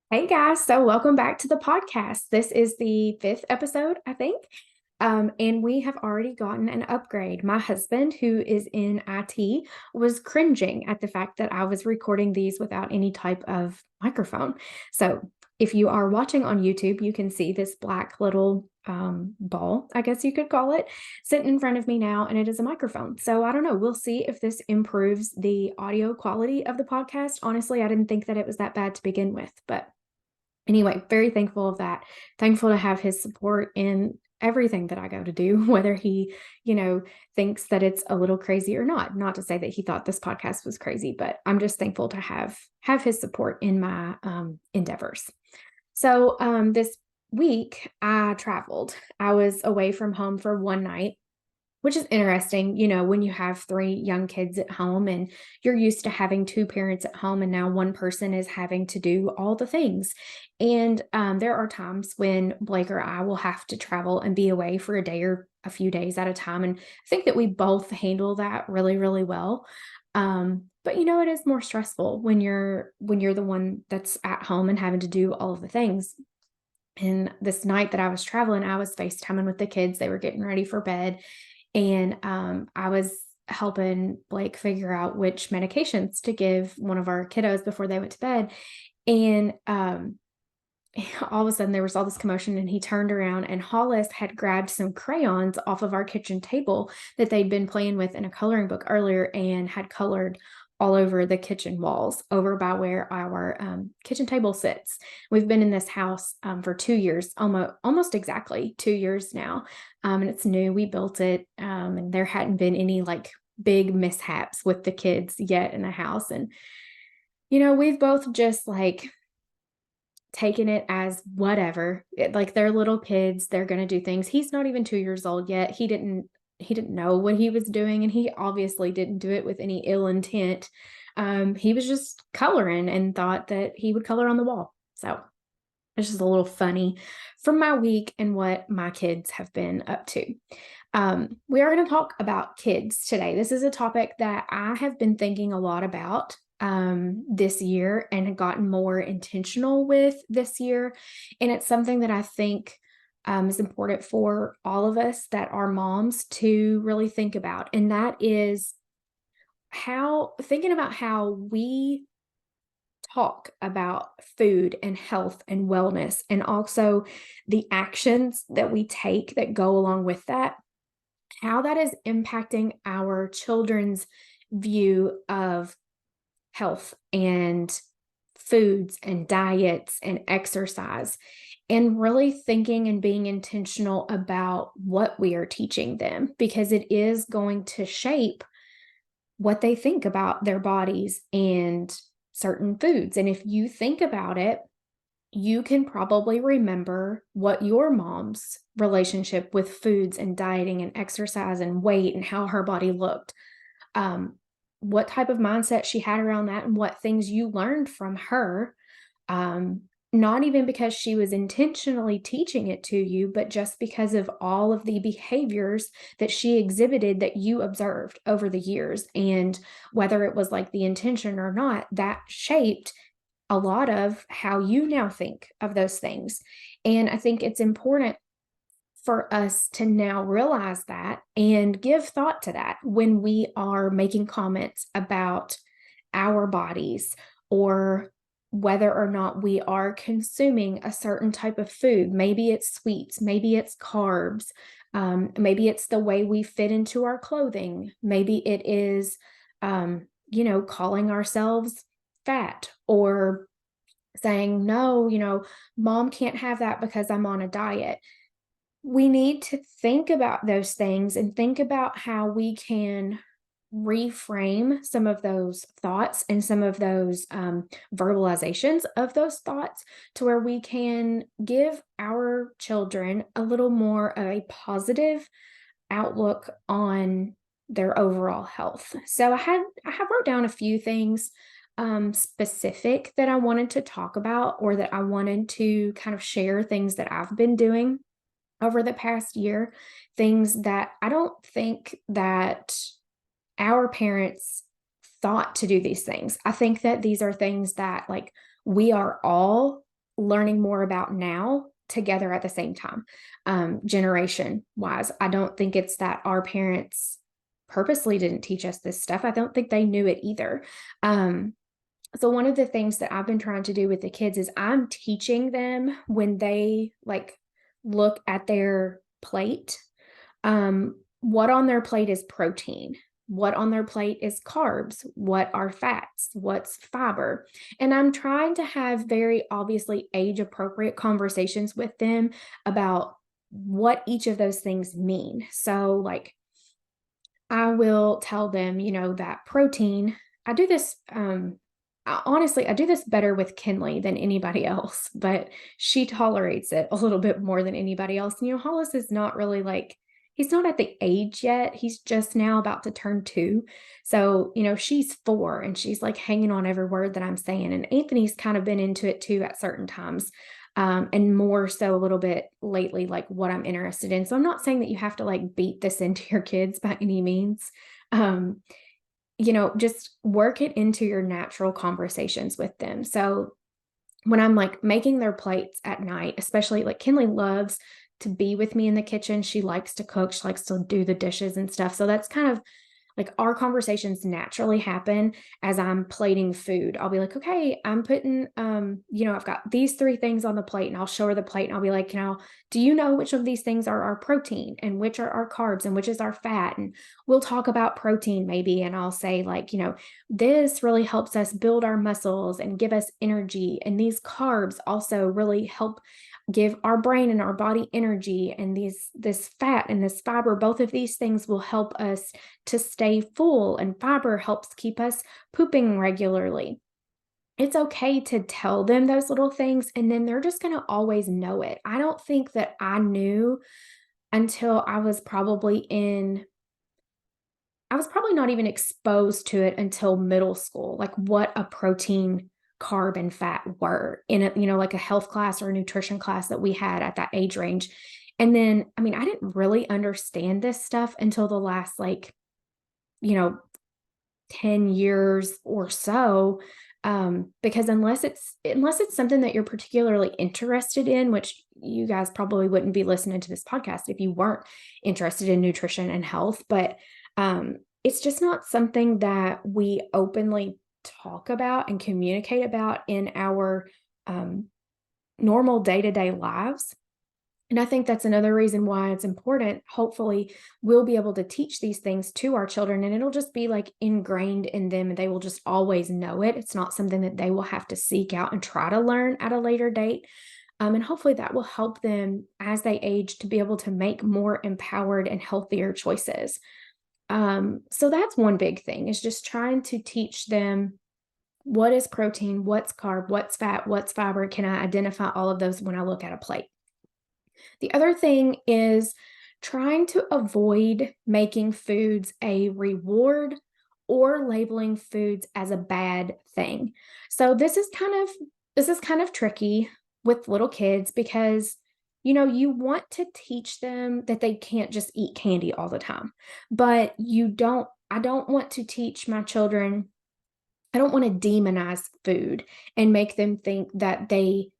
Hey guys, so welcome back to the podcast. This is the fifth episode, I think. And we have already gotten an upgrade. My husband, who is in IT, was cringing at the fact that I was recording these without any type of microphone. So if you are watching on YouTube, you can see this black little ball, I guess you could call it, sitting in front of me now, and it is a microphone. So I don't know. We'll see if this improves the audio quality of the podcast. Honestly, I didn't think that it was that bad to begin with, but anyway, very thankful of that. Thankful to have his support in everything that I go to do, whether he, thinks that it's a little crazy or not. Not to say that he thought this podcast was crazy, but I'm just thankful to have his support in my endeavors. So this week I traveled. I was away from home for one night, which is interesting, when you have three young kids at home and you're used to having two parents at home, and now one person is having to do all the things. And there are times when Blake or I will have to travel and be away for a day or a few days at a time. And I think that we both handle that really, really well. But it is more stressful when you're the one that's at home and having to do all of the things. And this night that I was traveling, I was FaceTiming with the kids. They were getting ready for bed. And I was helping Blake figure out which medications to give one of our kiddos before they went to bed. And all of a sudden, there was all this commotion, and he turned around, and Hollis had grabbed some crayons off of our kitchen table that they'd been playing with in a coloring book earlier and had colored all over the kitchen walls over by where our kitchen table sits. We've been in this house for 2 years, almost exactly 2 years now. And it's new. We built it, and there hadn't been any like big mishaps with the kids yet in the house. And, we've both just like taken it as whatever. Like they're little kids, they're going to do things. He's not even 2 years old yet. He didn't know what he was doing, and he obviously didn't do it with any ill intent. He was just coloring and thought that he would color on the wall. So it's just a little funny from my week and what my kids have been up to. We are going to talk about kids today. This is a topic that I have been thinking a lot about this year and have gotten more intentional with this year. And it's something that I think is important for all of us that are moms to really think about. And that is thinking about how we talk about food and health and wellness, and also the actions that we take that go along with that, how that is impacting our children's view of health and foods and diets and exercise, and really thinking and being intentional about what we are teaching them, because it is going to shape what they think about their bodies and certain foods. And if you think about it, you can probably remember what your mom's relationship with foods and dieting and exercise and weight and how her body looked, what type of mindset she had around that, and what things you learned from her. Not even because she was intentionally teaching it to you, but just because of all of the behaviors that she exhibited that you observed over the years. And whether it was like the intention or not, that shaped a lot of how you now think of those things. And I think it's important for us to now realize that and give thought to that when we are making comments about our bodies, or whether or not we are consuming a certain type of food. Maybe it's sweets, maybe it's carbs, maybe it's the way we fit into our clothing, maybe it is, calling ourselves fat, or saying, no, mom can't have that because I'm on a diet. We need to think about those things and think about how we can reframe some of those thoughts and some of those verbalizations of those thoughts, to where we can give our children a little more of a positive outlook on their overall health. So I have wrote down a few things specific that I wanted to talk about, or that I wanted to kind of share, things that I've been doing over the past year, things that I don't think that our parents thought to do these things. I think that these are things that, like, we are all learning more about now together at the same time, generation wise. I don't think it's that our parents purposely didn't teach us this stuff. I don't think they knew it either. Um, so one of the things that I've been trying to do with the kids is I'm teaching them when they like look at their plate, what on their plate is protein, what on their plate is carbs, what are fats, what's fiber. And I'm trying to have very obviously age appropriate conversations with them about what each of those things mean. So, like, I will tell them, that protein, I do this, honestly, I do this better with Kinley than anybody else, but she tolerates it a little bit more than anybody else. And, Hollis is not really like, he's not at the age yet. He's just now about to turn 2. So, she's 4 and she's like hanging on every word that I'm saying. And Anthony's kind of been into it too at certain times. And more so a little bit lately, like what I'm interested in. So I'm not saying that you have to like beat this into your kids by any means. Um, just work it into your natural conversations with them. So when I'm like making their plates at night, especially like Kinley loves to be with me in the kitchen. She likes to cook, she likes to do the dishes and stuff. So that's kind of like our conversations naturally happen as I'm plating food. I'll be like, okay, I'm putting, I've got these 3 things on the plate, and I'll show her the plate and I'll be like, do you know which of these things are our protein and which are our carbs and which is our fat? And we'll talk about protein maybe. And I'll say like, this really helps us build our muscles and give us energy. And these carbs also really help give our brain and our body energy, and this fat and this fiber, both of these things will help us to stay full, and fiber helps keep us pooping regularly. It's okay to tell them those little things, and then they're just going to always know it. I don't think that I knew until I was probably not even exposed to it until middle school, like what a protein, carb, and fat were in a, like a health class or a nutrition class that we had at that age range. And then, I mean, I didn't really understand this stuff until the last you know, 10 years or so. Because unless it's something that you're particularly interested in, which you guys probably wouldn't be listening to this podcast if you weren't interested in nutrition and health, but it's just not something that we openly talk about and communicate about in our normal day-to-day lives. And I think that's another reason why it's important. Hopefully, we'll be able to teach these things to our children, and it'll just be like ingrained in them and they will just always know it. It's not something that they will have to seek out and try to learn at a later date. And hopefully that will help them as they age to be able to make more empowered and healthier choices. So that's one big thing, is just trying to teach them what is protein, what's carb, what's fat, what's fiber. Can I identify all of those when I look at a plate? The other thing is trying to avoid making foods a reward or labeling foods as a bad thing. So this is kind of tricky with little kids because you want to teach them that they can't just eat candy all the time. But I don't want to teach my children, I don't want to demonize food and make them think that they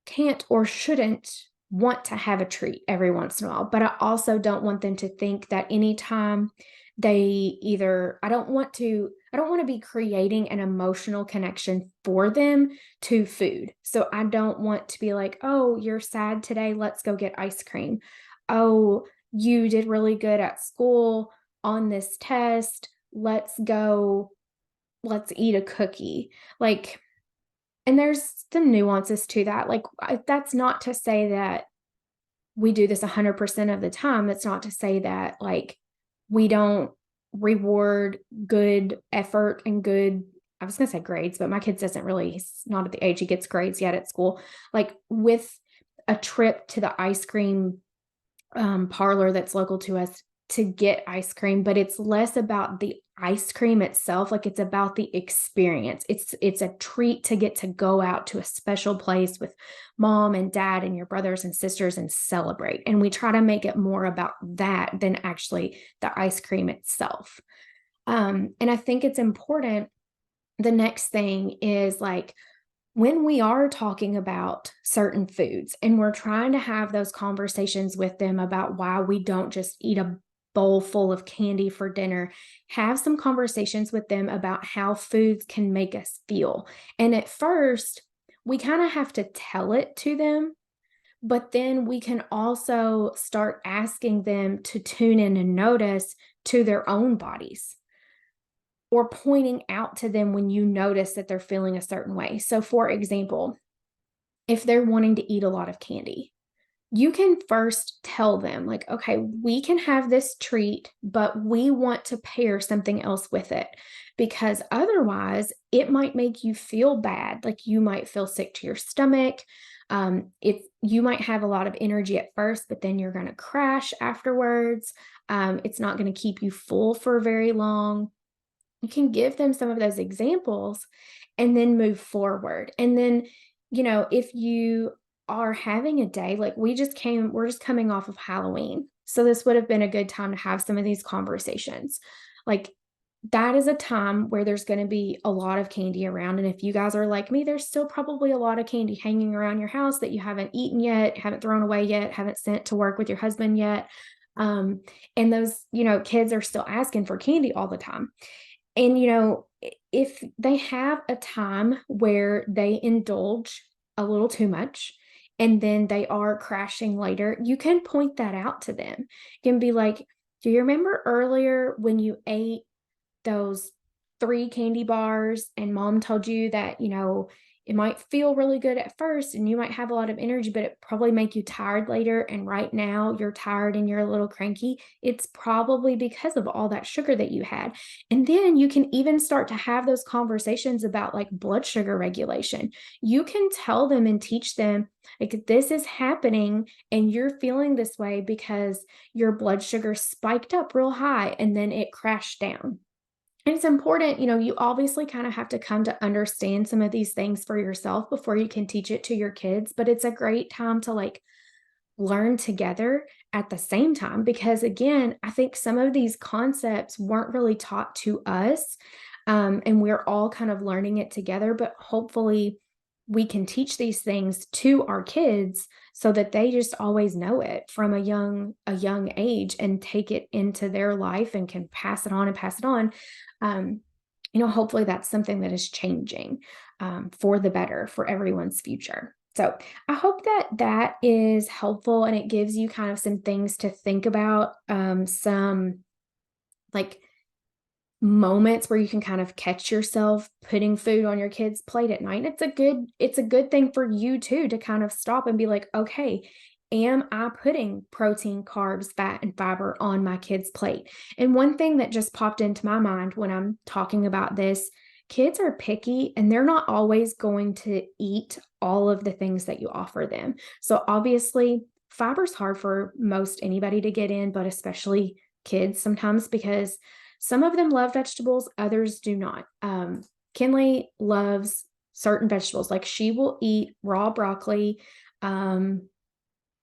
can't or shouldn't want to have a treat every once in a while. But I also don't want them to think that anytime I don't want to be creating an emotional connection for them to food. So I don't want to be like, oh, you're sad today, let's go get ice cream. Oh, you did really good at school on this test. Let's eat a cookie. Like, and there's some nuances to that. Like, that's not to say that we do this 100% of the time. That's not to say that, like, we don't reward good effort and good, I was going to say grades, but my kid doesn't really, he's not at the age he gets grades yet at school. Like, with a trip to the ice cream parlor that's local to us to get ice cream, but it's less about the ice cream itself. Like, it's about the experience. It's a treat to get to go out to a special place with mom and dad and your brothers and sisters and celebrate. And we try to make it more about that than actually the ice cream itself. And I think it's important. The next thing is like, when we are talking about certain foods and we're trying to have those conversations with them about why we don't just eat a bowl full of candy for dinner, have some conversations with them about how foods can make us feel. And at first, we kind of have to tell it to them, but then we can also start asking them to tune in and notice to their own bodies, or pointing out to them when you notice that they're feeling a certain way. So, for example, if they're wanting to eat a lot of candy, you can first tell them, like, okay, we can have this treat, but we want to pair something else with it because otherwise it might make you feel bad. Like you might feel sick to your stomach. If you might have a lot of energy at first, but then you're going to crash afterwards. It's not going to keep you full for very long. You can give them some of those examples and then move forward. And then, if you are having a day like we're just coming off of Halloween. So this would have been a good time to have some of these conversations. Like that is a time where there's going to be a lot of candy around. And if you guys are like me, there's still probably a lot of candy hanging around your house that you haven't eaten yet, haven't thrown away yet, haven't sent to work with your husband yet. Um, and those, kids are still asking for candy all the time. And, if they have a time where they indulge a little too much and then they are crashing later, you can point that out to them. You can be like, do you remember earlier when you ate those 3 candy bars and mom told you that, it might feel really good at first and you might have a lot of energy, but it probably make you tired later. And right now you're tired and you're a little cranky. It's probably because of all that sugar that you had. And then you can even start to have those conversations about like blood sugar regulation. You can tell them and teach them like this is happening and you're feeling this way because your blood sugar spiked up real high and then it crashed down. And it's important, you obviously kind of have to come to understand some of these things for yourself before you can teach it to your kids. But it's a great time to like learn together at the same time. Because again, I think some of these concepts weren't really taught to us. And we're all kind of learning it together. But hopefully, we can teach these things to our kids so that they just always know it from a young age and take it into their life and can pass it on and pass it on. um, Hopefully that's something that is changing for the better for everyone's future. So I hope that that is helpful and it gives you kind of some things to think about, some like moments where you can kind of catch yourself putting food on your kid's plate at night. It's a good thing for you too to kind of stop and be like, okay, am I putting protein, carbs, fat, and fiber on my kid's plate? And one thing that just popped into my mind when I'm talking about this, kids are picky and they're not always going to eat all of the things that you offer them. So obviously, fiber's hard for most anybody to get in, but especially kids sometimes because some of them love vegetables, others do not. Kinley loves certain vegetables, like she will eat raw broccoli, um,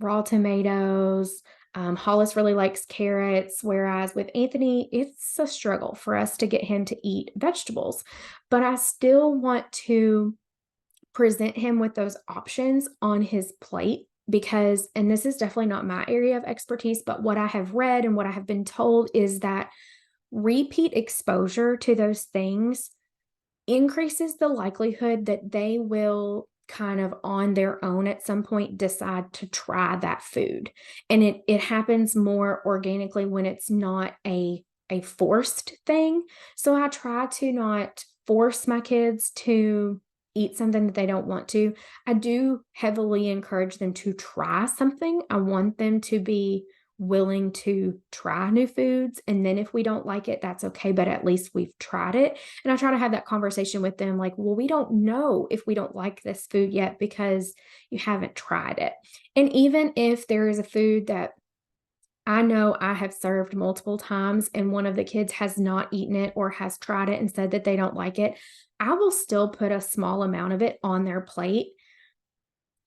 raw tomatoes. Hollis really likes carrots, whereas with Anthony, it's a struggle for us to get him to eat vegetables. But I still want to present him with those options on his plate because, and this is definitely not my area of expertise, but what I have read and what I have been told is that repeat exposure to those things increases the likelihood that they will kind of on their own at some point decide to try that food. And it happens more organically when it's not a forced thing. So I try to not force my kids to eat something that they don't want to. I do heavily encourage them to try something. I want them to be willing to try new foods. And then if we don't like it, that's okay. But at least we've tried it. And I try to have that conversation with them like, well, we don't know if we don't like this food yet because you haven't tried it. And even if there is a food that I know I have served multiple times and one of the kids has not eaten it or has tried it and said that they don't like it, I will still put a small amount of it on their plate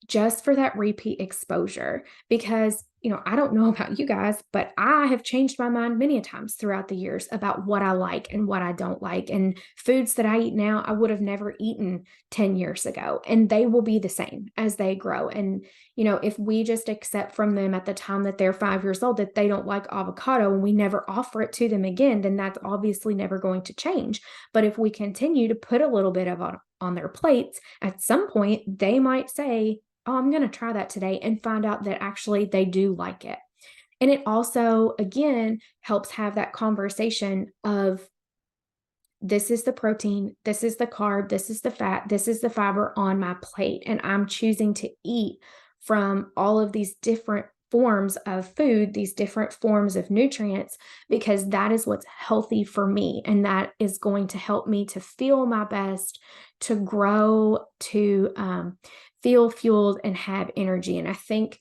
just for that repeat exposure. Because I don't know about you guys, but I have changed my mind many a times throughout the years about what I like and what I don't like. And foods that I eat now, I would have never eaten 10 years ago, and they will be the same as they grow. And, if we just accept from them at the time that they're 5 years old that they don't like avocado and we never offer it to them again, then that's obviously never going to change. But if we continue to put a little bit of it on their plates, at some point they might say, oh, I'm going to try that today, and find out that actually they do like it. And it also, again, helps have that conversation of, this is the protein, this is the carb, this is the fat, this is the fiber on my plate. And I'm choosing to eat from all of these different forms of food, these different forms of nutrients, because that is what's healthy for me. And that is going to help me to feel my best, to grow, to feel fueled and have energy. And I think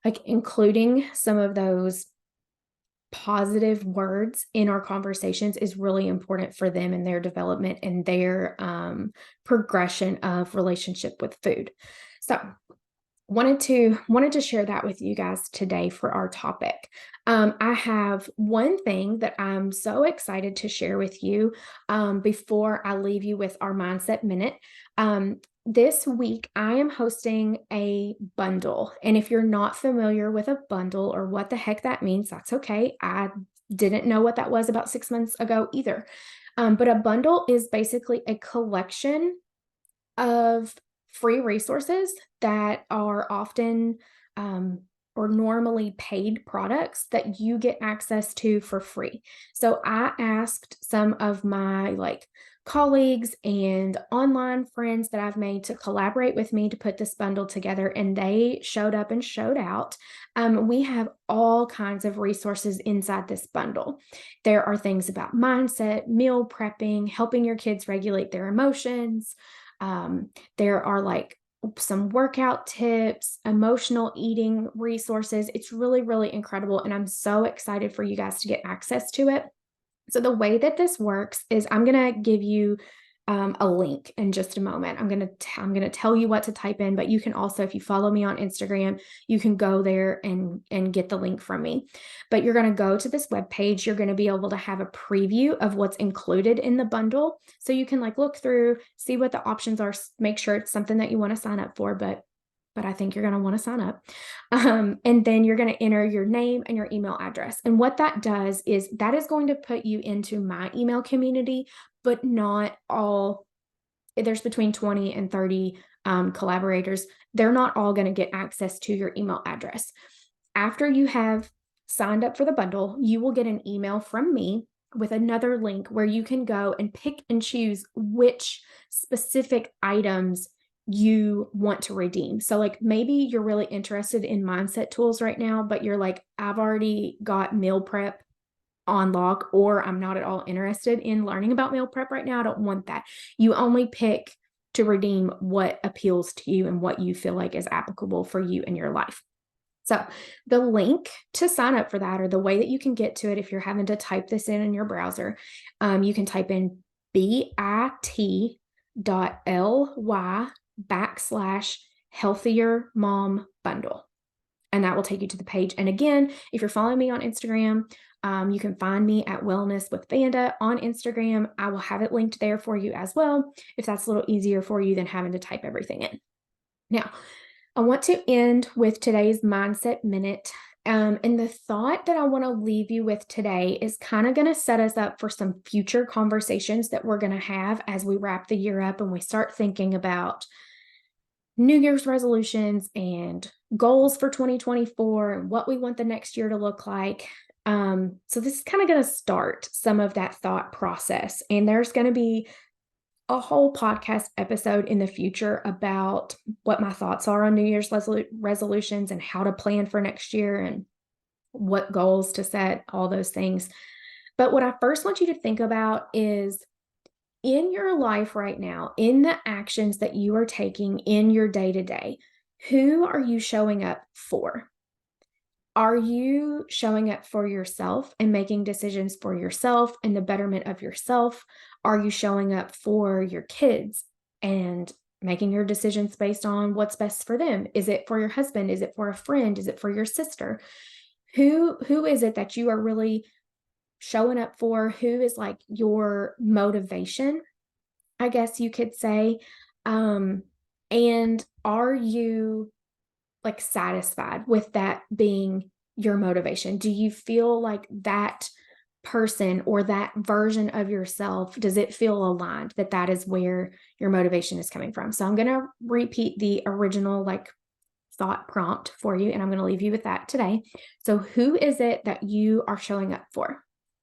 like including some of those positive words in our conversations is really important for them and their development and their progression of relationship with food. So wanted to share that with you guys today for our topic. I have one thing that I'm so excited to share with you before I leave you with our mindset minute. This week, I am hosting a bundle. And if you're not familiar with a bundle or what the heck that means, that's okay. I didn't know what that was about 6 months ago either. But a bundle is basically a collection of free resources that are often or normally paid products that you get access to for free. So I asked some of my colleagues and online friends that I've made to collaborate with me to put this bundle together, and they showed up and showed out. We have all kinds of resources inside this bundle. There are things about mindset, meal prepping, helping your kids regulate their emotions. There are some workout tips, emotional eating resources. It's really, really incredible. And I'm so excited for you guys to get access to it. So the way that this works is I'm going to give you a link in just a moment. I'm going to tell you what to type in, but you can also, if you follow me on Instagram, you can go there and get the link from me. But you're going to go to this webpage. You're going to be able to have a preview of what's included in the bundle. So you can look through, see what the options are, make sure it's something that you want to sign up for, but I think you're going to want to sign up. And then you're going to enter your name and your email address. And what that does is that is going to put you into my email community, but not all. There's between 20 and 30 collaborators. They're not all going to get access to your email address. After you have signed up for the bundle, you will get an email from me with another link where you can go and pick and choose which specific items you want to redeem. So maybe you're really interested in mindset tools right now, but you're like, I've already got meal prep on lock, or I'm not at all interested in learning about meal prep right now. I don't want that. You only pick to redeem what appeals to you and what you feel like is applicable for you in your life. So the link to sign up for that, or the way that you can get to it if you're having to type this in your browser, you can type in bit.ly/healthier mom bundle. And that will take you to the page. And again, if you're following me on Instagram, you can find me at Wellness with Vanda on Instagram. I will have it linked there for you as well, if that's a little easier for you than having to type everything in. Now, I want to end with today's Mindset Minute. And the thought that I want to leave you with today is kind of going to set us up for some future conversations that we're going to have as we wrap the year up and we start thinking about New Year's resolutions and goals for 2024 and what we want the next year to look like. So this is kind of going to start some of that thought process. And there's going to be a whole podcast episode in the future about what my thoughts are on New Year's resolutions and how to plan for next year and what goals to set, all those things. But what I first want you to think about is, in your life right now, in the actions that you are taking in your day-to-day, who are you showing up for? Are you showing up for yourself and making decisions for yourself and the betterment of yourself? Are you showing up for your kids and making your decisions based on what's best for them? Is it for your husband? Is it for a friend? Is it for your sister? Who is it that you are really showing up for? Who is like your motivation, I guess you could say? Um, and are you like satisfied with that being your motivation? Do you feel like that person or that version of yourself, does it feel aligned that that is where your motivation is coming from? So I'm going to repeat the original like thought prompt for you, and I'm going to leave you with that today. So who is it that you are showing up for?